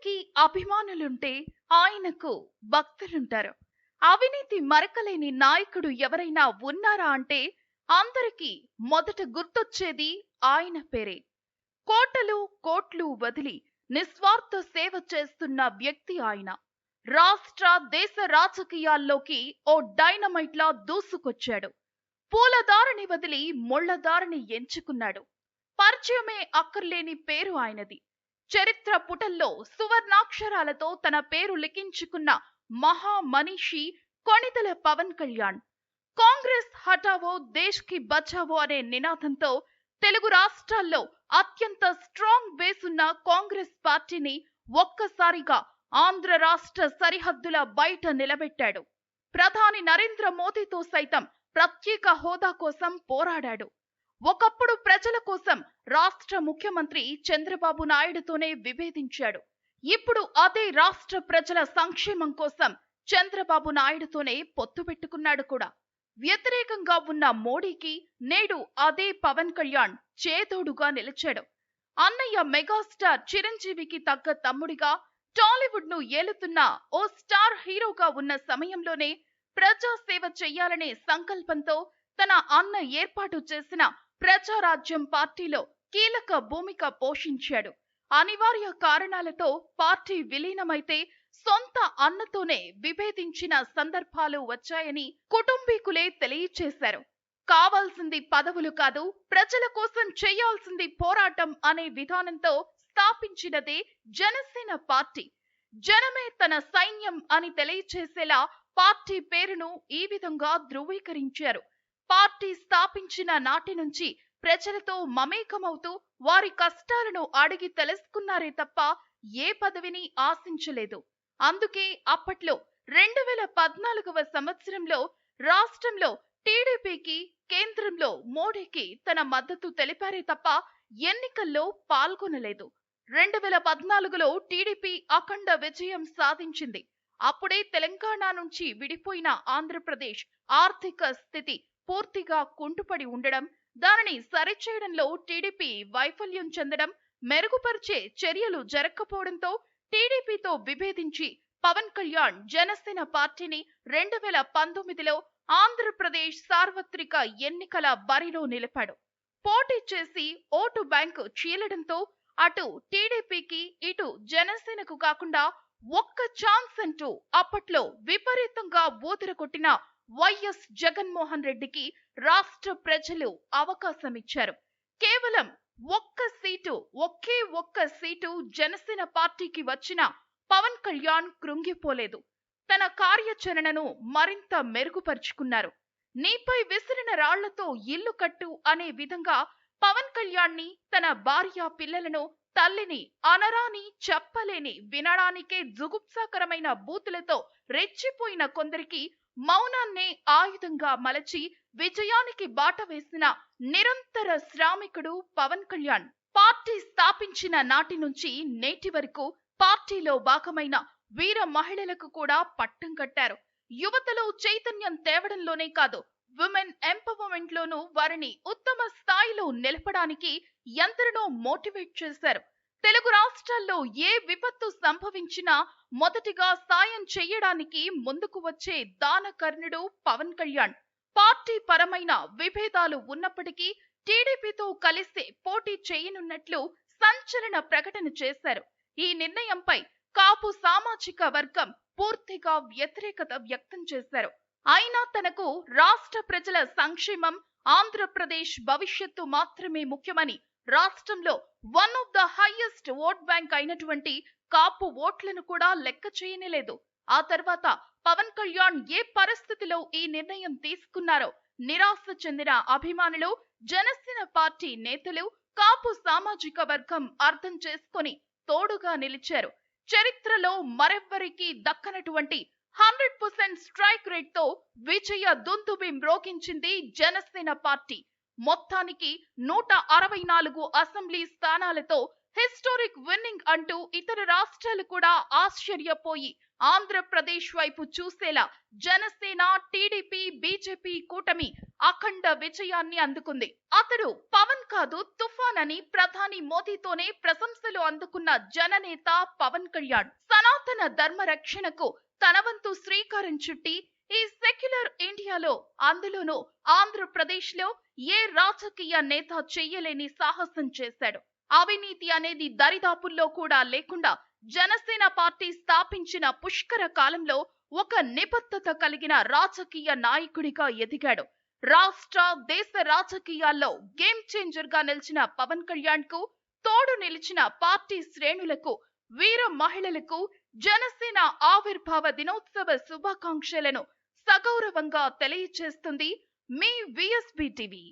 మోడీకి అభిమానులుంటే ఆయనకు భక్తులుంటారు. అవినీతి మరకలేని నాయకుడు ఎవరైనా ఉన్నారా అంటే అందరికీ మొదట గుర్తొచ్చేది ఆయన పేరే. కోటలు కోట్లు వదిలి నిస్వార్థ సేవ చేస్తున్న వ్యక్తి ఆయన. రాష్ట్ర దేశ రాజకీయాల్లోకి ఓ డైనమైట్ లా దూసుకొచ్చాడు. పూలదారిని వదిలి ముళ్లదారిని ఎంచుకున్నాడు. పరిచయమే అక్కర్లేని పేరు ఆయనది. చరిత్ర పుటల్లో సువర్ణాక్షరాలతో తన పేరు లిఖించుకున్న మహా మనీషి కొణిదెల పవన్ కళ్యాణ్. కాంగ్రెస్ హటావో దేశ్ కి బచావో అనే నినాదంతో తెలుగు రాష్ట్రాల్లో అత్యంత స్ట్రాంగ్ బేస్ ఉన్న కాంగ్రెస్ పార్టీని ఒక్కసారిగా ఆంధ్ర రాష్ట్ర సరిహద్దుల బయట నిలబెట్టాడు. ప్రధాని నరేంద్ర మోదీతో సైతం ప్రత్యేక హోదా కోసం పోరాడాడు. ఒకప్పుడు ప్రజల కోసం రాష్ట్ర ముఖ్యమంత్రి చంద్రబాబు నాయుడుతోనే విభేదించాడు. ఇప్పుడు అదే రాష్ట్ర ప్రజల సంక్షేమం కోసం చంద్రబాబు నాయుడుతోనే పొత్తు పెట్టుకున్నాడు కూడా. వ్యతిరేకంగా ఉన్న మోడీకి నేడు అదే పవన్ కళ్యాణ్ చేదోడుగా నిలిచాడు. అన్నయ్య మెగాస్టార్ చిరంజీవికి తగ్గ తమ్ముడిగా టాలీవుడ్ ను ఏలుతున్న ఓ స్టార్ హీరోగా ఉన్న సమయంలోనే ప్రజాసేవ చెయ్యాలనే సంకల్పంతో తన అన్న ఏర్పాటు చేసిన ప్రజారాజ్యం పార్టీలో కీలక భూమిక పోషించాడు. అనివార్య కారణాలతో పార్టీ విలీనమైతే సొంత అన్నతోనే విభేదించిన సందర్భాలు వచ్చాయని కుటుంబీకులే తెలియచేశారు. కావాల్సింది పదవులు కాదు, ప్రజల కోసం చేయాల్సింది పోరాటం అనే విధానంతో స్థాపించినదే జనసేన పార్టీ. జనమే తన సైన్యం అని తెలియచేసేలా పార్టీ పేరును ఈ విధంగా ధృవీకరించారు. పార్టీ స్థాపించిన నాటి నుంచి ప్రజలతో మమేకమవుతూ వారి కష్టాలను అడిగి తెలుసుకున్నారే తప్ప ఏ పదవిని ఆశించలేదు. అందుకే అప్పట్లో 2014వ సంవత్సరంలో రాష్ట్రంలో టీడీపీకి, కేంద్రంలో మోడీకి తన మద్దతు తెలిపారే తప్ప ఎన్నికల్లో పాల్గొనలేదు. 2014లో టీడీపీ అఖండ విజయం సాధించింది. అప్పుడే తెలంగాణ నుంచి విడిపోయిన ఆంధ్రప్రదేశ్ ఆర్థిక స్థితి పూర్తిగా కుంటుపడి ఉండడం, దానిని సరిచేయడంలో టీడీపీ వైఫల్యం చెందడం, మెరుగుపరిచే చర్యలు జరగకపోవడంతో టీడీపీతో విభేదించి పవన్ కళ్యాణ్ జనసేన పార్టీని 2019లో ఆంధ్రప్రదేశ్ సార్వత్రిక ఎన్నికల బరిలో నిలిపాడు. పోటీ చేసి ఓటు బ్యాంకు చీలడంతో అటు టీడీపీకి ఇటు జనసేనకు కాకుండా ఒక్క ఛాన్స్ అంటూ అప్పట్లో విపరీతంగా ఊదరగొట్టిన వైఎస్ జగన్మోహన్ రెడ్డికి రాష్ట్ర ప్రజలు అవకాశమిచ్చారు. కేవలం ఒకే ఒక్క సీటు జనసేన పార్టీకి వచ్చిన పవన్ కళ్యాణ్ కృంగిపోలేదు. తన కార్యాచరణను మరింత మెరుగుపరుచుకున్నారు. నీపై విసిరిన రాళ్లతో ఇల్లు కట్టు అనే విధంగా పవన్ కళ్యాణ్ ని, తన భార్య పిల్లలను, తల్లిని అనరాని, చెప్పలేని, వినడానికే జుగుప్సాకరమైన బూతులతో రెచ్చిపోయిన కొందరికి మౌనాన్నే ఆయుధంగా మలచి విజయానికి బాట వేసిన నిరంతర శ్రామికుడు పవన్ కళ్యాణ్. పార్టీ స్థాపించిన నాటి నుంచి నేటి వరకు పార్టీలో భాగమైన వీర మహిళలకు కూడా పట్టం కట్టారు. యువతలో చైతన్యం తేవడంలోనే కాదు, విమెన్ ఎంపవర్మెంట్ లోనూ వారిని ఉత్తమ స్థాయిలో నిలపడానికి ఎందరినో మోటివేట్ చేశారు. తెలుగు రాష్ట్రాల్లో ఏ విపత్తు సంభవించినా మొదటిగా సాయం చేయడానికి ముందుకు వచ్చే దానకర్ణుడు పవన్ కళ్యాణ్. పార్టీ పరమైన విభేదాలు ఉన్నప్పటికీ టీడీపీతో కలిసి పోటీ చేయనున్నట్లు సంచలన ప్రకటన చేశారు. ఈ నిర్ణయంపై కాపు సామాజిక వర్గం పూర్తిగా వ్యతిరేకత వ్యక్తం చేశారు. అయినా తనకు రాష్ట్ర ప్రజల సంక్షేమం, ఆంధ్రప్రదేశ్ భవిష్యత్తు మాత్రమే ముఖ్యమని రాష్ట్రంలో one of the highest vote bank అయినటువంటి కాపు ఓట్లను కూడా లెక్క చేయనేలేదు. ఆ తర్వాత పవన్ కళ్యాణ్ ఏ పరిస్థితిలో ఈ నిర్ణయం తీసుకున్నారో నిరాశ చెందిన అభిమానులు, జనసేన పార్టీ నేతలు, కాపు సామాజిక వర్గం అర్థం చేసుకొని తోడుగా నిలిచారు. చరిత్రలో మరెవ్వరికీ దక్కనటువంటి 100% స్ట్రైక్ రేట్ తో విజయ దుందుబి మ్రోగించింది జనసేన పార్టీ. మొత్తానికి 164 అసెంబ్లీ స్థానాలతో హిస్టారిక్ విన్నింగ్ అంటూ ఇతర రాష్ట్రాలు కూడా ఆశ్చర్యపోయి ఆంధ్రప్రదేశ్ వైపు చూసేలా జనసేన, టీడీపీ, బీజేపీ కూటమి అఖండ విజయాన్ని అందుకుంది. అతడు పవన్ కాదు తుఫాన్ అని ప్రధాని మోదీతోనే ప్రశంసలు అందుకున్న జననేత పవన్ కళ్యాణ్ సనాతన ధర్మ రక్షణకు తన వంతు శ్రీకారం చుట్టి ఈ సెక్యులర్ ఇండియాలో, అందులోనూ ఆంధ్రప్రదేశ్ లో ఏ రాజకీయ నేత చెయ్యలేని సాహసం చేశాడు. అవినీతి అనేది దరిదాపుల్లో కూడా లేకుండా జనసేన పార్టీ స్థాపించిన పుష్కర కాలంలో ఒక నిబద్ధత కలిగిన రాజకీయ నాయకుడిగా ఎదిగాడు. రాష్ట్ర, దేశ రాజకీయాల్లో గేమ్ చేంజర్ గా నిలిచిన పవన్ కళ్యాణ్ కు తోడు నిలిచిన పార్టీ శ్రేణులకు, వీర మహిళలకు జనసేన ఆవిర్భావ దినోత్సవ శుభాకాంక్షలను సగౌరవంగా తెలియజేస్తుంది మీ విఎస్బి టీవీ.